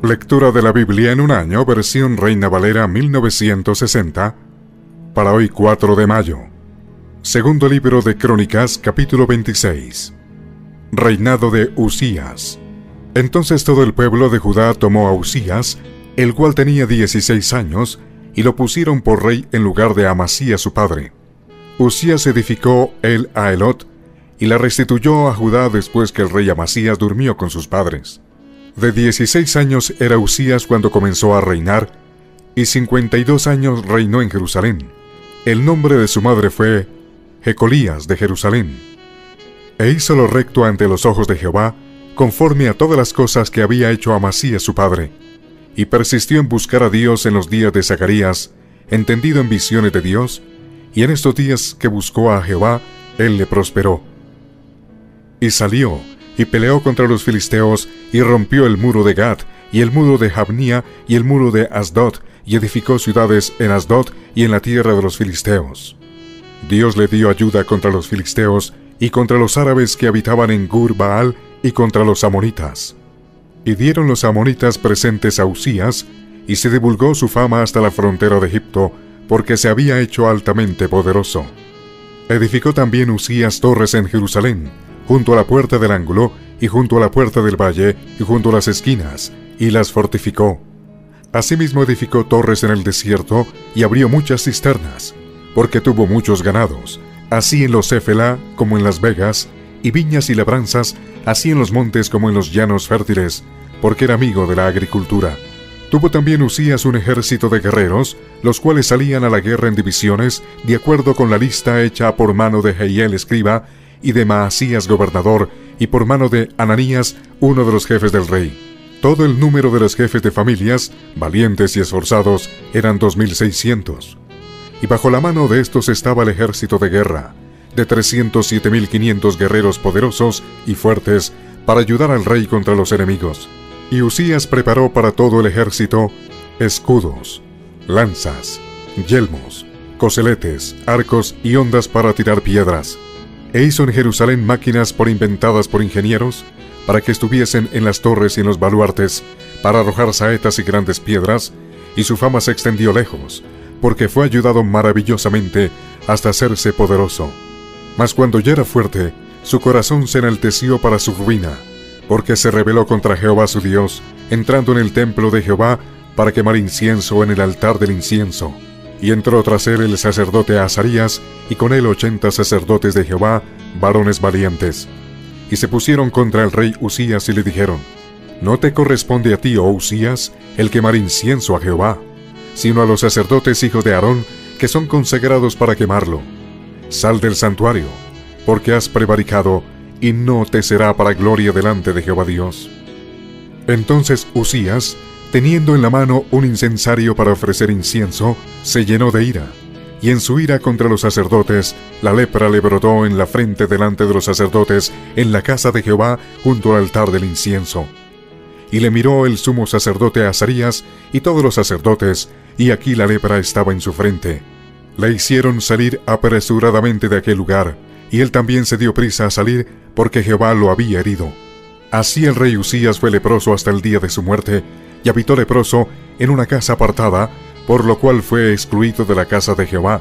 Lectura de la Biblia en un año, versión Reina Valera 1960, para hoy 4 de mayo. Segundo libro de Crónicas, capítulo 26. Reinado de Uzías. Entonces todo el pueblo de Judá tomó a Uzías, el cual tenía 16 años, y lo pusieron por rey en lugar de Amasías su padre. Uzías edificó él a Elot, y la restituyó a Judá después que el rey Amasías durmió con sus padres. De 16 años era Uzías cuando comenzó a reinar, y 52 años reinó en Jerusalén. El nombre de su madre fue Jecolías de Jerusalén. E hizo lo recto ante los ojos de Jehová, conforme a todas las cosas que había hecho Amasías su padre, y persistió en buscar a Dios en los días de Zacarías, entendido en visiones de Dios, y en estos días que buscó a Jehová, él le prosperó. Y salió, y peleó contra los filisteos, y rompió el muro de Gat, y el muro de Jabnía, y el muro de Asdod, y edificó ciudades en Asdod y en la tierra de los filisteos. Dios le dio ayuda contra los filisteos, y contra los árabes que habitaban en Gur-Baal, y contra los amonitas. Y dieron los amonitas presentes a Uzías, y se divulgó su fama hasta la frontera de Egipto, porque se había hecho altamente poderoso. Edificó también Uzías torres en Jerusalén, junto a la puerta del ángulo, y junto a la puerta del valle, y junto a las esquinas, y las fortificó. Asimismo edificó torres en el desierto, y abrió muchas cisternas, porque tuvo muchos ganados, así en los Éfela como en las vegas, y viñas y labranzas, así en los montes como en los llanos fértiles, porque era amigo de la agricultura. Tuvo también Uzías un ejército de guerreros, los cuales salían a la guerra en divisiones, de acuerdo con la lista hecha por mano de Jehiel escriba, y de Maasías gobernador, y por mano de Ananías, uno de los jefes del rey. Todo el número de los jefes de familias, valientes y esforzados, eran 2600. Y bajo la mano de estos estaba el ejército de guerra, de 307.500 guerreros poderosos y fuertes, para ayudar al rey contra los enemigos. Y Uzías preparó para todo el ejército escudos, lanzas, yelmos, coseletes, arcos y hondas para tirar piedras. E hizo en Jerusalén máquinas inventadas por ingenieros, para que estuviesen en las torres y en los baluartes, para arrojar saetas y grandes piedras, y su fama se extendió lejos, porque fue ayudado maravillosamente hasta hacerse poderoso. Mas cuando ya era fuerte, su corazón se enalteció para su ruina, porque se rebeló contra Jehová su Dios, entrando en el templo de Jehová para quemar incienso en el altar del incienso. Y entró tras él el sacerdote Azarías, y con él 80 sacerdotes de Jehová, varones valientes. Y se pusieron contra el rey Uzías y le dijeron: No te corresponde a ti, oh Uzías, el quemar incienso a Jehová, sino a los sacerdotes hijos de Aarón, que son consagrados para quemarlo. Sal del santuario, porque has prevaricado, y no te será para gloria delante de Jehová Dios. Entonces Uzías, teniendo en la mano un incensario para ofrecer incienso, se llenó de ira, y en su ira contra los sacerdotes, la lepra le brotó en la frente delante de los sacerdotes, en la casa de Jehová, junto al altar del incienso. Y le miró el sumo sacerdote Azarías, y todos los sacerdotes, y aquí la lepra estaba en su frente. Le hicieron salir apresuradamente de aquel lugar, y él también se dio prisa a salir, porque Jehová lo había herido. Así el rey Uzías fue leproso hasta el día de su muerte, y habitó leproso en una casa apartada, por lo cual fue excluido de la casa de Jehová.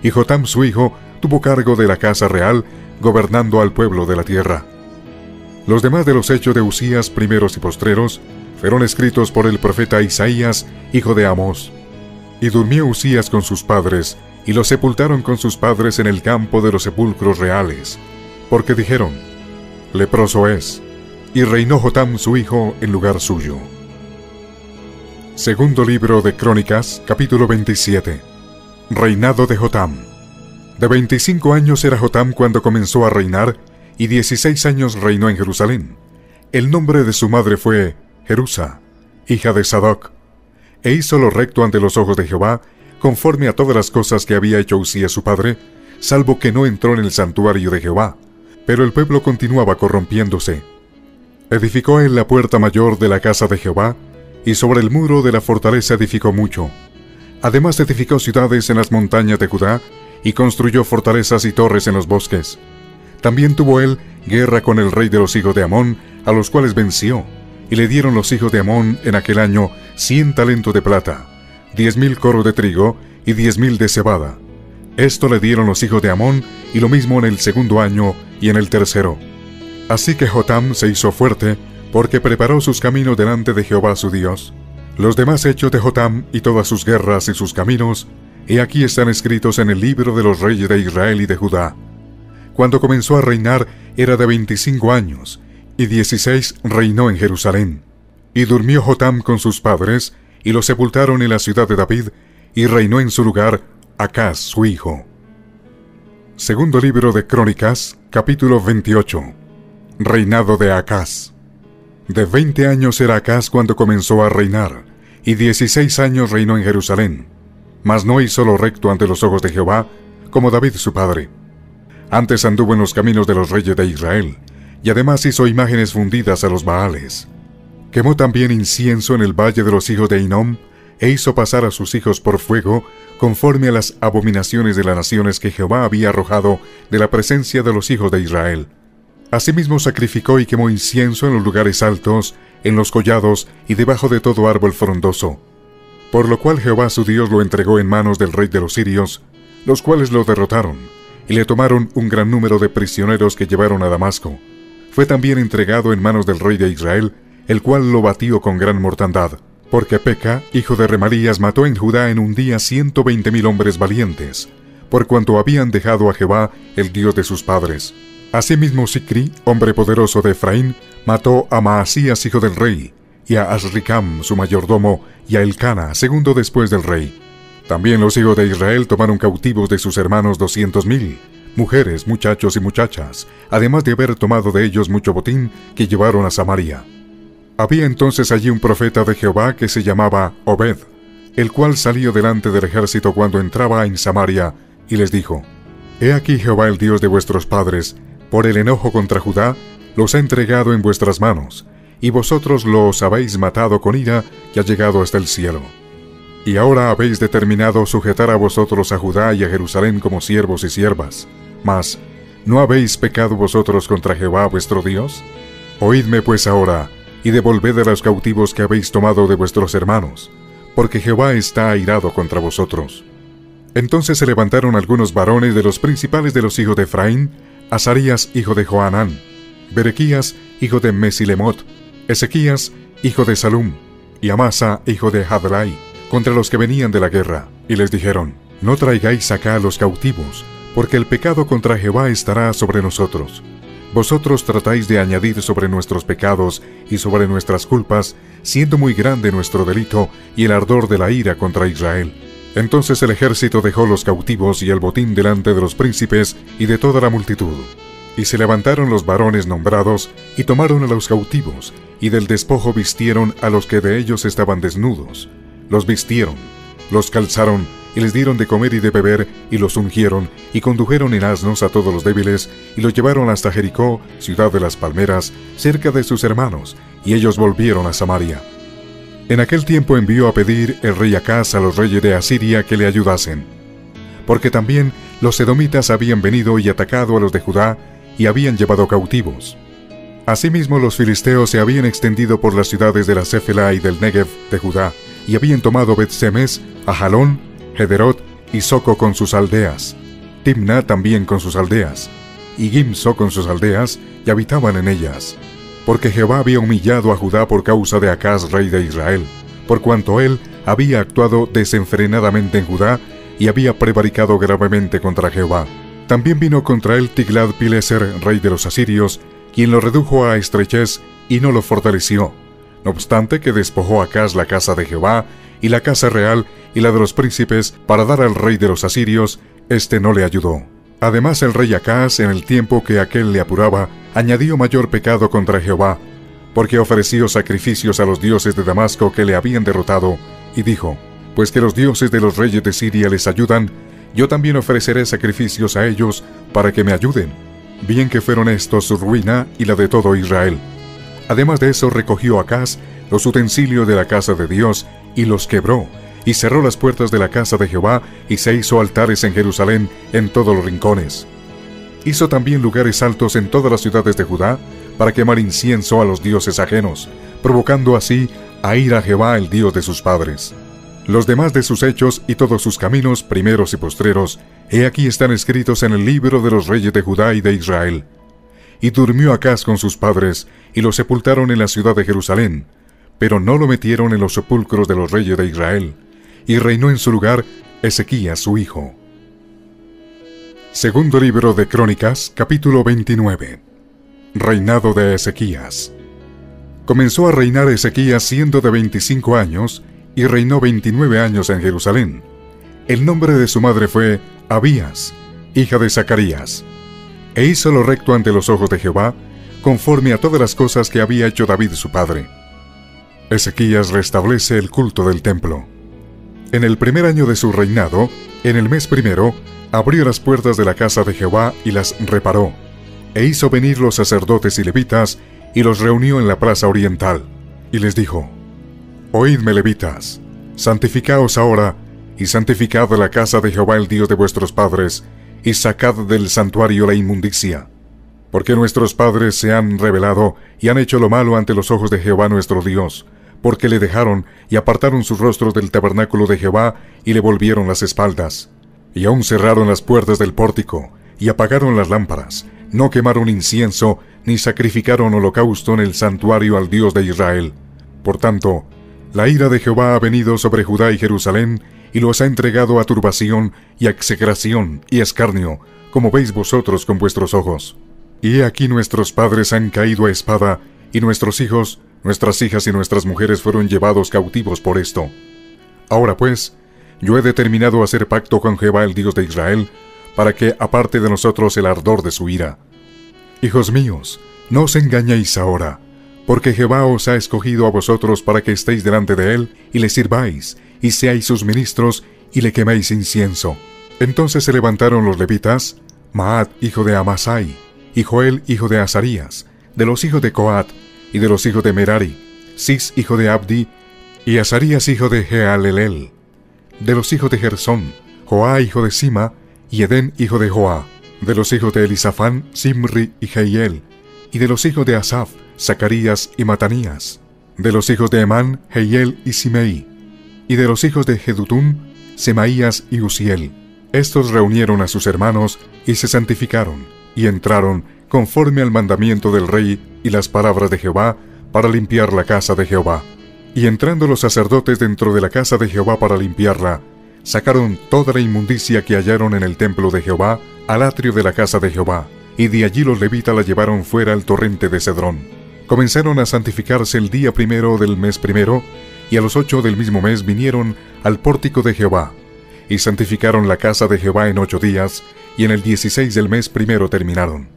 Y Jotam su hijo tuvo cargo de la casa real, gobernando al pueblo de la tierra. Los demás de los hechos de Uzías, primeros y postreros, fueron escritos por el profeta Isaías, hijo de Amós. Y durmió Uzías con sus padres, y lo sepultaron con sus padres en el campo de los sepulcros reales, porque dijeron: Leproso es. Y reinó Jotam su hijo en lugar suyo. Segundo libro de Crónicas, capítulo 27. Reinado de Jotam. De 25 años era Jotam cuando comenzó a reinar, y 16 años reinó en Jerusalén. El nombre de su madre fue Jerusa, hija de Sadoc. E hizo lo recto ante los ojos de Jehová, conforme a todas las cosas que había hecho Uzías su padre, salvo que no entró en el santuario de Jehová. Pero el pueblo continuaba corrompiéndose. Edificó él la puerta mayor de la casa de Jehová, y sobre el muro de la fortaleza edificó mucho. Además edificó ciudades en las montañas de Judá, y construyó fortalezas y torres en los bosques. También tuvo él guerra con el rey de los hijos de Amón, a los cuales venció, y le dieron los hijos de Amón en aquel año 100 talentos de plata, 10,000 coros de trigo y 10,000 de cebada. Esto le dieron los hijos de Amón, y lo mismo en el segundo año y en el tercero. Así que Jotam se hizo fuerte, porque preparó sus caminos delante de Jehová su Dios. Los demás hechos de Jotam y todas sus guerras y sus caminos, he aquí están escritos en el libro de los reyes de Israel y de Judá. Cuando comenzó a reinar era de 25 años, y 16 reinó en Jerusalén. Y durmió Jotam con sus padres, y lo sepultaron en la ciudad de David, y reinó en su lugar Acaz su hijo. Segundo libro de Crónicas, capítulo 28. Reinado de Acaz. De 20 años era Acaz cuando comenzó a reinar, y 16 años reinó en Jerusalén. Mas no hizo lo recto ante los ojos de Jehová, como David su padre. Antes anduvo en los caminos de los reyes de Israel, y además hizo imágenes fundidas a los Baales. Quemó también incienso en el valle de los hijos de Hinnom, e hizo pasar a sus hijos por fuego, conforme a las abominaciones de las naciones que Jehová había arrojado de la presencia de los hijos de Israel. Asimismo sacrificó y quemó incienso en los lugares altos, en los collados y debajo de todo árbol frondoso. Por lo cual Jehová su Dios lo entregó en manos del rey de los sirios, los cuales lo derrotaron, y le tomaron un gran número de prisioneros que llevaron a Damasco. Fue también entregado en manos del rey de Israel, el cual lo batió con gran mortandad, porque Peca, hijo de Remalías, mató en Judá en un día 120,000 hombres valientes, por cuanto habían dejado a Jehová, el Dios de sus padres. Asimismo Sicri, hombre poderoso de Efraín, mató a Maasías, hijo del rey, y a Asricam, su mayordomo, y a Elcana, segundo después del rey. También los hijos de Israel tomaron cautivos de sus hermanos 200,000, mujeres, muchachos y muchachas, además de haber tomado de ellos mucho botín que llevaron a Samaria. Había entonces allí un profeta de Jehová que se llamaba Obed, el cual salió delante del ejército cuando entraba en Samaria, y les dijo: He aquí Jehová el Dios de vuestros padres, por el enojo contra Judá, los ha entregado en vuestras manos, y vosotros los habéis matado con ira que ha llegado hasta el cielo. Y ahora habéis determinado sujetar a vosotros a Judá y a Jerusalén como siervos y siervas. Mas, ¿no habéis pecado vosotros contra Jehová vuestro Dios? Oídme pues ahora, y devolved a los cautivos que habéis tomado de vuestros hermanos, porque Jehová está airado contra vosotros. Entonces se levantaron algunos varones de los principales de los hijos de Efraín, Azarías, hijo de Johanán, Berequías, hijo de Mesilemot, Ezequías, hijo de Salum, y Amasa, hijo de Hadlai, contra los que venían de la guerra, y les dijeron: No traigáis acá a los cautivos, porque el pecado contra Jehová estará sobre nosotros. Vosotros tratáis de añadir sobre nuestros pecados y sobre nuestras culpas, siendo muy grande nuestro delito y el ardor de la ira contra Israel. Entonces el ejército dejó los cautivos y el botín delante de los príncipes y de toda la multitud. Y se levantaron los varones nombrados, y tomaron a los cautivos, y del despojo vistieron a los que de ellos estaban desnudos. Los vistieron, los calzaron, y les dieron de comer y de beber, y los ungieron, y condujeron en asnos a todos los débiles, y los llevaron hasta Jericó, ciudad de las palmeras, cerca de sus hermanos, y ellos volvieron a Samaria. En aquel tiempo envió a pedir el rey Acaz a los reyes de Asiria que le ayudasen, porque también los edomitas habían venido y atacado a los de Judá, y habían llevado cautivos. Asimismo los filisteos se habían extendido por las ciudades de la Céfela y del Negev de Judá, y habían tomado Bet-Semes, Ajalón, Gederot y Soco con sus aldeas, Timna también con sus aldeas, y Gimso con sus aldeas, y habitaban en ellas. Porque Jehová había humillado a Judá por causa de Acaz, rey de Israel, por cuanto él había actuado desenfrenadamente en Judá, y había prevaricado gravemente contra Jehová. También vino contra él Tiglat-Pileser, rey de los asirios, quien lo redujo a estrechez y no lo fortaleció. No obstante que despojó a Acaz la casa de Jehová, y la casa real y la de los príncipes, para dar al rey de los asirios, éste no le ayudó. Además el rey Acaz, en el tiempo que aquél le apuraba, añadió mayor pecado contra Jehová, porque ofreció sacrificios a los dioses de Damasco que le habían derrotado, y dijo: Pues que los dioses de los reyes de Siria les ayudan, yo también ofreceré sacrificios a ellos para que me ayuden. Bien que fueron estos su ruina y la de todo Israel. Además de eso recogió Acaz los utensilios de la casa de Dios y los quebró, y cerró las puertas de la casa de Jehová, y se hizo altares en Jerusalén en todos los rincones. Hizo también lugares altos en todas las ciudades de Judá, para quemar incienso a los dioses ajenos, provocando así a ira a Jehová, el Dios de sus padres. Los demás de sus hechos y todos sus caminos, primeros y postreros, he aquí están escritos en el libro de los reyes de Judá y de Israel. Y durmió Acaz con sus padres, y lo sepultaron en la ciudad de Jerusalén, pero no lo metieron en los sepulcros de los reyes de Israel, y reinó en su lugar Ezequías su hijo. Segundo libro de Crónicas, capítulo 29. Reinado de Ezequías. Comenzó a reinar Ezequías siendo de 25 años, y reinó 29 años en Jerusalén. El nombre de su madre fue Abías, hija de Zacarías. E hizo lo recto ante los ojos de Jehová, conforme a todas las cosas que había hecho David su padre. Ezequías restablece el culto del templo. En el primer año de su reinado, en el mes primero, abrió las puertas de la casa de Jehová y las reparó, e hizo venir los sacerdotes y levitas, y los reunió en la plaza oriental, y les dijo: Oídme, levitas, santificaos ahora, y santificad la casa de Jehová el Dios de vuestros padres, y sacad del santuario la inmundicia. Porque nuestros padres se han rebelado, y han hecho lo malo ante los ojos de Jehová nuestro Dios, porque le dejaron, y apartaron sus rostros del tabernáculo de Jehová, y le volvieron las espaldas. Y aún cerraron las puertas del pórtico, y apagaron las lámparas, no quemaron incienso, ni sacrificaron holocausto en el santuario al Dios de Israel. Por tanto, la ira de Jehová ha venido sobre Judá y Jerusalén, y los ha entregado a turbación, y a execración, y escarnio, como veis vosotros con vuestros ojos. Y he aquí nuestros padres han caído a espada, y nuestros hijos, nuestras hijas y nuestras mujeres fueron llevados cautivos por esto. Ahora pues, yo he determinado hacer pacto con Jehová el Dios de Israel, para que aparte de nosotros el ardor de su ira. Hijos míos, no os engañéis ahora, porque Jehová os ha escogido a vosotros para que estéis delante de él, y le sirváis, y seáis sus ministros, y le queméis incienso. Entonces se levantaron los levitas, Maat hijo de Amasai, y Joel hijo de Azarías, de los hijos de Coat, y de los hijos de Merari, Cis hijo de Abdi, y Azarías hijo de Jehalelel, de los hijos de Gersón, Joá hijo de Sima, y Edén hijo de Joá, de los hijos de Elisafán, Simri y Jehiel, y de los hijos de Asaf, Zacarías y Matanías, de los hijos de Emán, Jehiel y Simei, y de los hijos de Jedutún, Semaías y Uziel. Estos reunieron a sus hermanos y se santificaron, y entraron conforme al mandamiento del rey y las palabras de Jehová para limpiar la casa de Jehová. Y entrando los sacerdotes dentro de la casa de Jehová para limpiarla, sacaron toda la inmundicia que hallaron en el templo de Jehová al atrio de la casa de Jehová, y de allí los levitas la llevaron fuera al torrente de Cedrón. Comenzaron a santificarse el día primero del mes primero, y a los 8 del mismo mes vinieron al pórtico de Jehová, y santificaron la casa de Jehová en 8 días, y en el 16 del mes primero terminaron.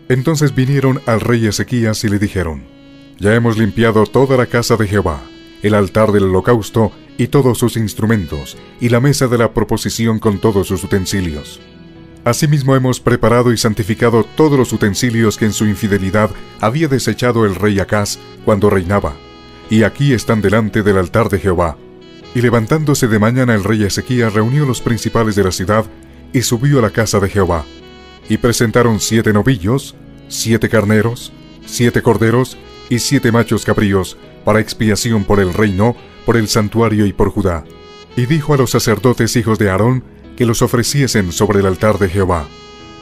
Entonces vinieron al rey Ezequías y le dijeron: Ya hemos limpiado toda la casa de Jehová, el altar del holocausto y todos sus instrumentos, y la mesa de la proposición con todos sus utensilios. Asimismo hemos preparado y santificado todos los utensilios que en su infidelidad había desechado el rey Acaz cuando reinaba, y aquí están delante del altar de Jehová. Y levantándose de mañana el rey Ezequías reunió los principales de la ciudad, y subió a la casa de Jehová. Y presentaron 7 novillos, 7 carneros, 7 corderos, y 7 machos cabríos, para expiación por el reino, por el santuario y por Judá. Y dijo a los sacerdotes hijos de Aarón, que los ofreciesen sobre el altar de Jehová.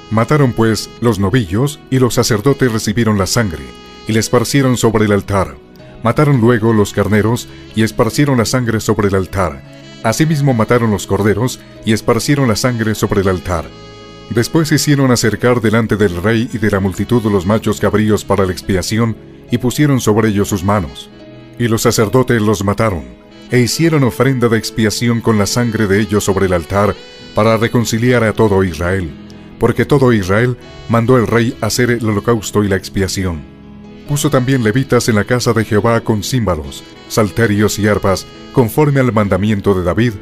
Mataron pues los novillos, y los sacerdotes recibieron la sangre, y la esparcieron sobre el altar. Mataron luego los carneros, y esparcieron la sangre sobre el altar. Asimismo mataron los corderos, y esparcieron la sangre sobre el altar. Después hicieron acercar delante del rey y de la multitud los machos cabríos para la expiación, y pusieron sobre ellos sus manos. Y los sacerdotes los mataron, e hicieron ofrenda de expiación con la sangre de ellos sobre el altar, para reconciliar a todo Israel, porque todo Israel mandó el rey hacer el holocausto y la expiación. Puso también levitas en la casa de Jehová con címbalos, salterios y arpas, conforme al mandamiento de David,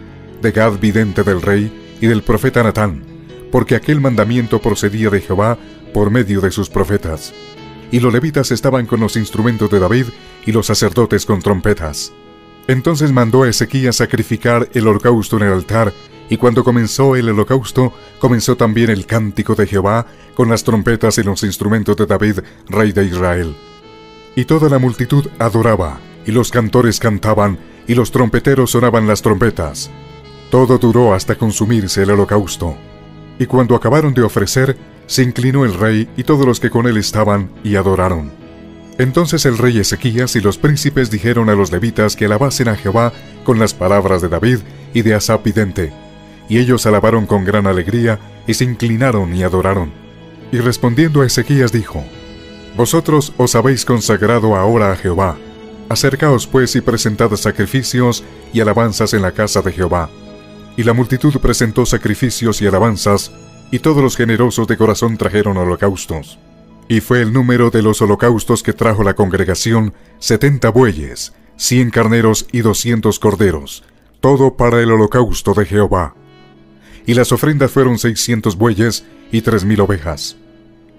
de Gad vidente del rey, y del profeta Natán, porque aquel mandamiento procedía de Jehová por medio de sus profetas. Y los levitas estaban con los instrumentos de David, y los sacerdotes con trompetas. Entonces mandó a Ezequías sacrificar el holocausto en el altar, Y cuando comenzó el holocausto, comenzó también el cántico de Jehová, con las trompetas y los instrumentos de David, rey de Israel. Y toda la multitud adoraba, y los cantores cantaban, y los trompeteros sonaban las trompetas. Todo duró hasta consumirse el holocausto. Y cuando acabaron de ofrecer, se inclinó el rey y todos los que con él estaban, y adoraron. Entonces el rey Ezequías y los príncipes dijeron a los levitas que alabasen a Jehová con las palabras de David y de Asaf vidente. Y ellos alabaron con gran alegría, y se inclinaron y adoraron. Y respondiendo a Ezequías dijo: Vosotros os habéis consagrado ahora a Jehová. Acercaos pues y presentad sacrificios y alabanzas en la casa de Jehová. Y la multitud presentó sacrificios y alabanzas, y todos los generosos de corazón trajeron holocaustos. Y fue el número de los holocaustos que trajo la congregación 70 bueyes, 100 carneros y 200 corderos, todo para el holocausto de Jehová. Y las ofrendas fueron 600 bueyes y 3000 ovejas.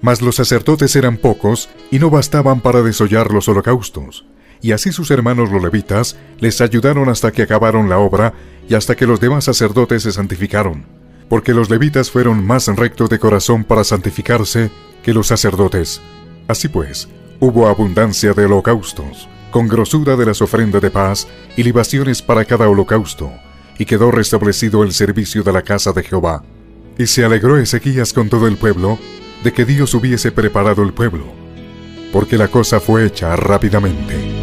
Mas los sacerdotes eran pocos y no bastaban para desollar los holocaustos. Y así sus hermanos los levitas les ayudaron hasta que acabaron la obra y hasta que los demás sacerdotes se santificaron, porque los levitas fueron más rectos de corazón para santificarse que los sacerdotes. Así pues, hubo abundancia de holocaustos, con grosura de las ofrendas de paz y libaciones para cada holocausto, y quedó restablecido el servicio de la casa de Jehová. Y se alegró Ezequías con todo el pueblo de que Dios hubiese preparado el pueblo, porque la cosa fue hecha rápidamente.